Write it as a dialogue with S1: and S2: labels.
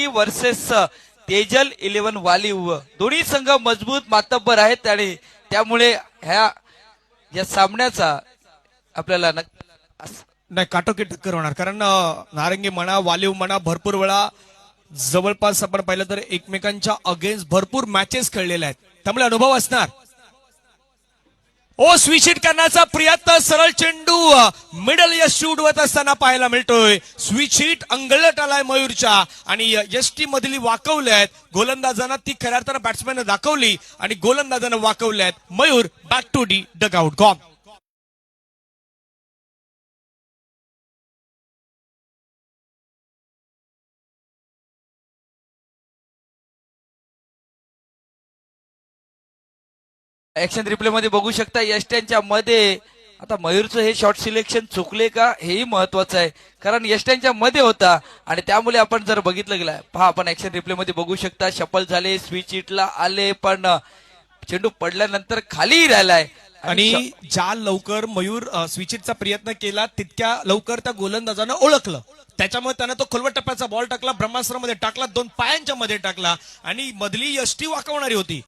S1: नारंगी वर्सेस तेजल 11 वालीव दोन्ही संघ मजबूत मातब्बर आहेत आणि त्यामुळे या सामन्याचा आपल्याला
S2: नाही काटोकी टक्कर होणार कारण नारंगी म्हणा वालीव म्हणा भरपूर वेळा जवळपास आपण पाहिलं तर एकमेकांच्या अगेन्स्ट भरपूर मॅचेस खेळलेल्या आहेत त्यामुळे अनुभव असणार. ओ स्विच हिट करण्याचा प्रयत्न सरळ चेंडू मिडल यश उडवत असताना पाहायला मिळतोय. स्विच हिट अंगलट आलाय मयूरच्या आणि यष्टी मधली वाकवले आहेत गोलंदाजांना ती खऱ्या अर्थानं बॅट्समॅन दाखवली आणि गोलंदाजांना वाकवले आहेत. Mayur back to the dugout gone.
S1: Action replay मध्ये बघू शकता यष्ट्यांच्या मध्ये आता मयूरचं हे शॉट सिलेक्शन चुकले का हेही महत्वाचं आहे कारण यष्ट्यांच्या मध्ये होता आणि त्यामुळे आपण जर बघितलं गेलं पहा आपण ऍक्शन रिप्ले मध्ये बघू शकता शफल झाले स्विच हिटला आले पण चेंडू पडल्यानंतर खालीही राहिलाय
S2: आणि ज्या लवकर मयूर स्विच हिटचा प्रयत्न केला तितक्या लवकर त्या गोलंदाजानं ओळखलं त्याच्यामुळे त्यानं तो खोलवट टप्प्याचा बॉल टाकला ब्रह्मास्त्रामध्ये टाकला 2 पायांच्या मध्ये टाकला आणि मधली यष्टी वाकवणारी होती.